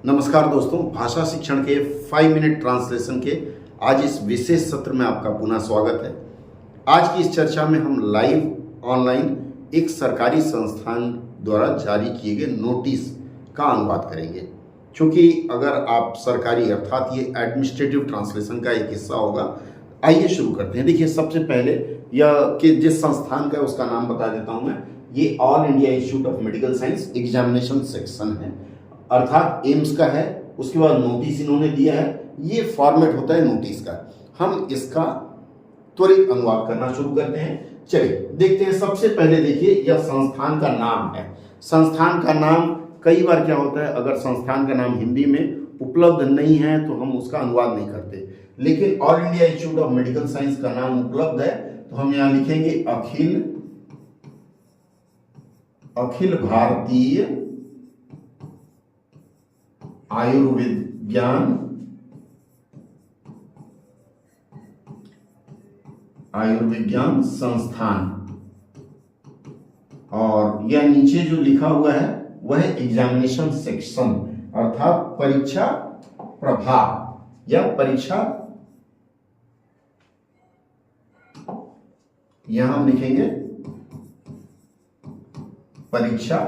नमस्कार दोस्तों, भाषा शिक्षण के 5 मिनट ट्रांसलेशन के आज इस विशेष सत्र में आपका पुनः स्वागत है। आज की इस चर्चा में हम लाइव ऑनलाइन एक सरकारी संस्थान द्वारा जारी किए गए नोटिस का अनुवाद करेंगे। क्योंकि अगर आप सरकारी अर्थात ये एडमिनिस्ट्रेटिव ट्रांसलेशन का एक हिस्सा होगा। आइए शुरू करते हैं। देखिए, सबसे पहले यह कि जिस संस्थान का उसका नाम बता देता हूँ मैं। ये all India institute of medical science examination section है, अर्थात एम्स का है। उसके बाद नोटिस इन्होंने दिया है। ये फॉर्मेट होता है नोटिस का। हम इसका त्वरित अनुवाद करना शुरू करते हैं। चलिए देखते हैं। सबसे पहले देखिए, यह संस्थान का नाम है। संस्थान का नाम कई बार क्या होता है, अगर संस्थान का नाम हिंदी में उपलब्ध नहीं है तो हम उसका अनुवाद नहीं करते, लेकिन all India institute of medical science का नाम उपलब्ध है तो हम यहां लिखेंगे अखिल भारतीय आयुर्विज्ञान संस्थान। और यह नीचे जो लिखा हुआ है वह एग्जामिनेशन सेक्शन अर्थात परीक्षा प्रभाग या परीक्षा, यहां हम लिखेंगे परीक्षा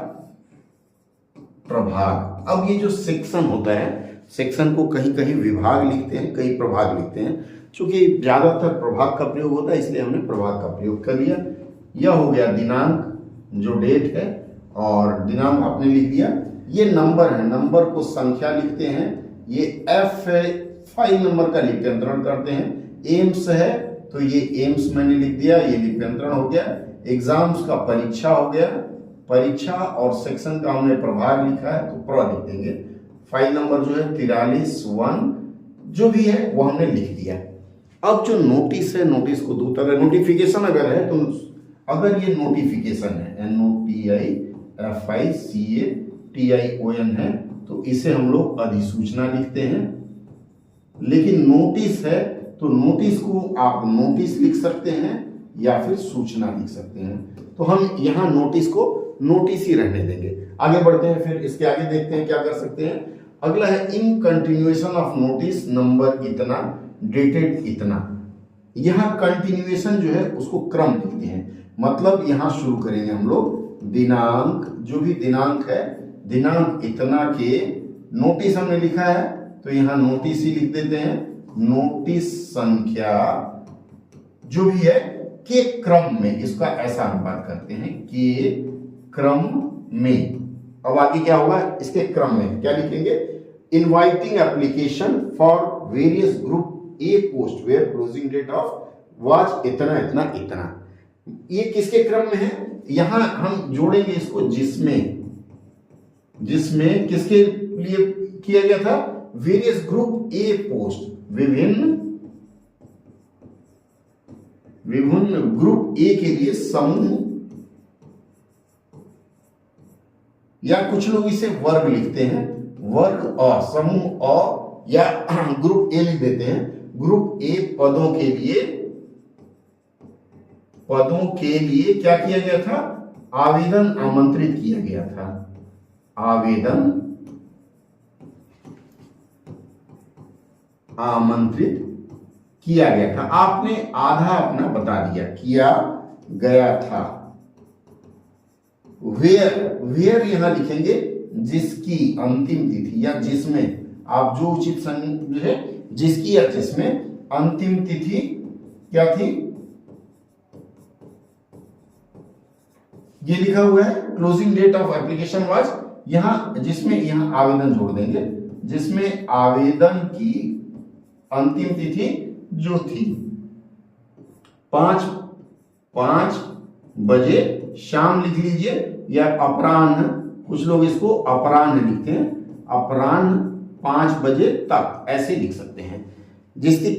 प्रभाग। अब ये जो सेक्शन होता है, सेक्शन को कहीं कहीं विभाग लिखते हैं, कई प्रभाग लिखते हैं। चूंकि ज्यादातर प्रभाग का प्रयोग होता है इसलिए हमने प्रभाग का प्रयोग कर लिया। यह हो गया दिनांक, जो डेट है, और दिनांक आपने लिख दिया। ये नंबर है, नंबर को संख्या लिखते हैं। ये F5 नंबर का लिप्यंतरण करते हैं। एम्स है तो ये एम्स मैंने लिख दिया, ये लिप्यंतरण हो गया। एग्जाम्स का परीक्षा हो गया, परीक्षा, और सेक्शन का हमने प्रभाग लिखा है तो प्र लिख देंगे। फाइल नंबर जो है 43-1 जो भी है वो हमने लिख दिया। अब जो नोटिस है, नोटिस को दो तरह, नोटिफिकेशन अगर है तो अगर ये नोटिफिकेशन है NOTIFICATION है तो इसे हम लोग अधिसूचना लिखते हैं। लेकिन नोटिस है तो नोटिस को आप नोटिस लिख सकते हैं या फिर सूचना लिख सकते हैं। तो हम यहां नोटिस को नोटिस ही रहने देंगे। आगे बढ़ते हैं, फिर इसके आगे देखते हैं क्या कर सकते हैं। अगला है in continuation of notice number इतना डेटेड इतना। यहां कंटिन्यूएशन जो है उसको क्रम लिखते हैं, मतलब यहां शुरू करेंगे हम लोग दिनांक, जो भी दिनांक है, दिनांक इतना के नोटिस हमने लिखा है तो यहां नोटिस ही लिख देते हैं। नोटिस संख्या जो भी है के क्रम में, इसका ऐसा अनुवाद करते हैं के क्रम में। अब आगे क्या होगा, इसके क्रम में क्या लिखेंगे, inviting application for various group A post where closing date of was इतना इतना इतना। ये किसके क्रम में है, यहां हम जोड़ेंगे इसको जिसमें किसके लिए किया गया था, वेरियस ग्रुप ए पोस्ट, विभिन्न ग्रुप ए के लिए समूह, या कुछ लोग इसे वर्ग लिखते हैं, वर्ग और समूह और, या ग्रुप ए लिख देते हैं। ग्रुप ए पदों के लिए क्या किया गया था, आवेदन आमंत्रित किया गया था। आवेदन आमंत्रित किया गया था। आपने आधा अपना बता दिया, किया गया था। वेयर यहां लिखेंगे जिसकी अंतिम तिथि, या जिसमें, आप जो उचित संज्ञा है, जिसकी या जिसमें अंतिम तिथि क्या थी, ये लिखा हुआ है। Closing date of application was, यहां जिसमें, यहां आवेदन जोड़ देंगे, जिसमें आवेदन की अंतिम तिथि जो थी 5 बजे शाम लिख लीजिए, या अपराह्न, कुछ लोग इसको अपराह्न लिखते हैं, अपराह्न 5 बजे तक ऐसे लिख सकते हैं। जिसकी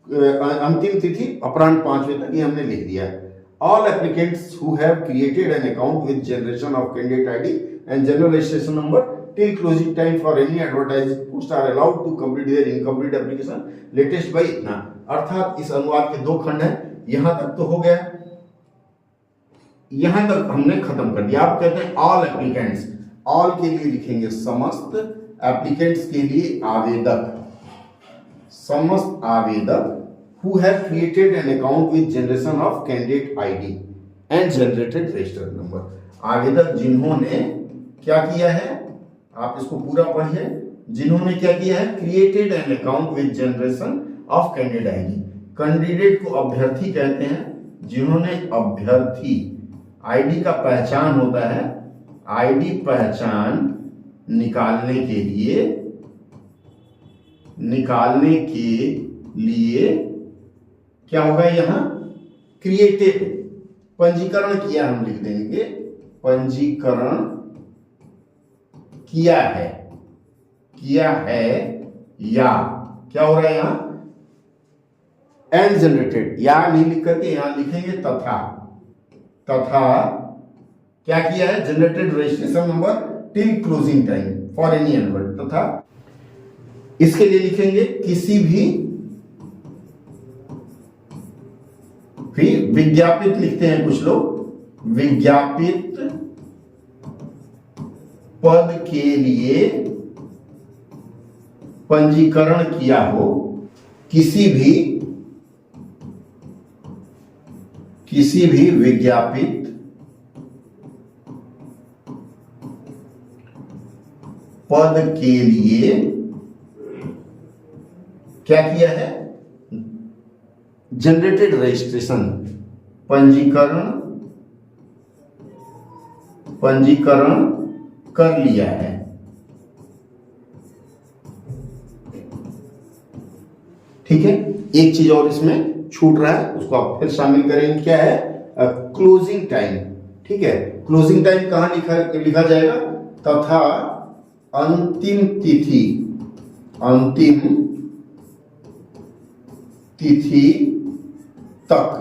अंतिम तिथि अपराह्न 5 बजे तक, ये हमने लिख दिया है। All applicants who have created an account with generation of candidate ID and general registration number till closing time for any advertising post are allowed to complete their incomplete application latest by इतना। अर्थात इस अनुवाद के 2 खंड हैं। यहां तक तो हो गया, यहां तक हमने खत्म कर दिया। आप कहते हैं ऑल एप्लीकेंट्स, ऑल के लिए लिखेंगे समस्त एप्लीकेंट्स के लिए आवेदक, समस्त आवेदक who have created an account with generation of candidate ID and generated register number। आवेदक जिन्होंने क्या किया है, आप इसको पूरा पढ़िए, जिन्होंने क्या किया है, created an account with generation of candidate ID. Candidate को अभ्यर्थी कहते हैं, जिन्होंने अभ्यर्थी आईडी का पहचान होता है, आईडी पहचान निकालने के लिए क्या होगा, यहां क्रिएटेड, पंजीकरण किया, हम लिख देंगे पंजीकरण किया है या क्या हो रहा है यहां, एंड जनरेटेड, या नहीं लिख करके यहां लिखेंगे तथा क्या किया है, generated registration number till closing time for any anvil, तथा इसके लिए लिखेंगे किसी भी विज्ञापित, लिखते हैं कुछ लोग, विज्ञापित पद के लिए पंजीकरण किया हो, किसी भी विज्ञापित पद के लिए क्या किया है, जनरेटेड रजिस्ट्रेशन, पंजीकरण कर लिया है। ठीक है, एक चीज और इसमें छूट रहा है, उसको आप फिर शामिल करेंगे, क्या है, क्लोजिंग टाइम। ठीक है, क्लोजिंग टाइम कहां लिखा जाएगा, तथा अंतिम तिथि तक।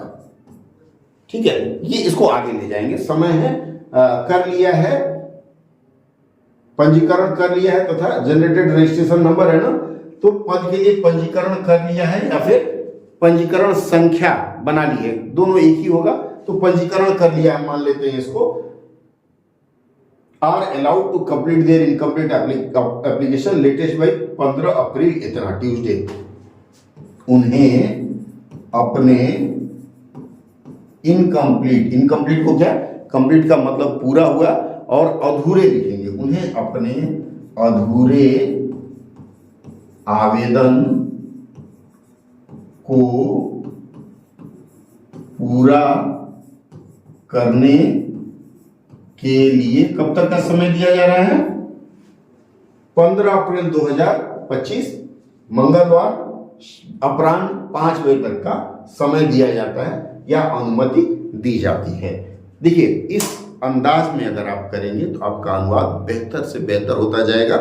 ठीक है, ये इसको आगे ले जाएंगे, समय है, कर लिया है, पंजीकरण कर लिया है, तथा जनरेटेड रजिस्ट्रेशन नंबर है ना, तो पद के लिए पंजीकरण कर लिया है या फिर पंजीकरण संख्या बना ली है, दोनों एक ही होगा, तो पंजीकरण कर लिया है, मान लेते हैं इसको, are allowed to complete their incomplete application latest by 15 April इतना ट्यूसडे। उन्हें अपने इनकम्प्लीट को क्या, कंप्लीट का मतलब पूरा हुआ, और अधूरे लिखेंगे, उन्हें अपने अधूरे आवेदन को पूरा करने के लिए कब तक का समय दिया जा रहा है, 15 अप्रैल 2025 मंगलवार अपराह्न 5 बजे तक का समय दिया जाता है या अनुमति दी जाती है। देखिए, इस अंदाज में अगर आप करेंगे तो आपका अनुवाद बेहतर से बेहतर होता जाएगा,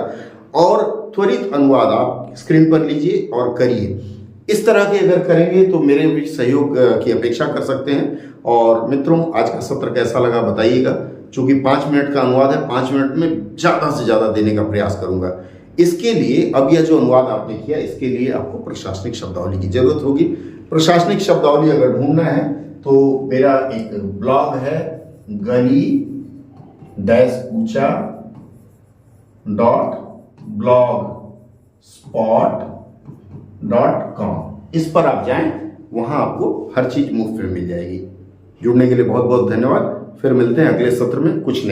और त्वरित अनुवाद आप स्क्रीन पर लीजिए और करिए। इस तरह के अगर करेंगे तो मेरे भी सहयोग की अपेक्षा कर सकते हैं। और मित्रों, आज का सत्र कैसा लगा बताइएगा, चूंकि 5 मिनट का अनुवाद है, 5 मिनट में ज़्यादा से ज़्यादा देने का प्रयास करूंगा। इसके लिए अब यह जो अनुवाद आपने किया, इसके लिए आपको प्रशासनिक शब्दावली की जरूरत होगी। प्रशासनिक शब्दावली अगर ढूंढना है तो मेरा एक ब्लॉग है, gani-ucha.blogspot.com, इस पर आप जाएं, वहां आपको हर चीज मुफ्त में मिल जाएगी। जुड़ने के लिए बहुत बहुत धन्यवाद। फिर मिलते हैं अगले सत्र में कुछ नहीं।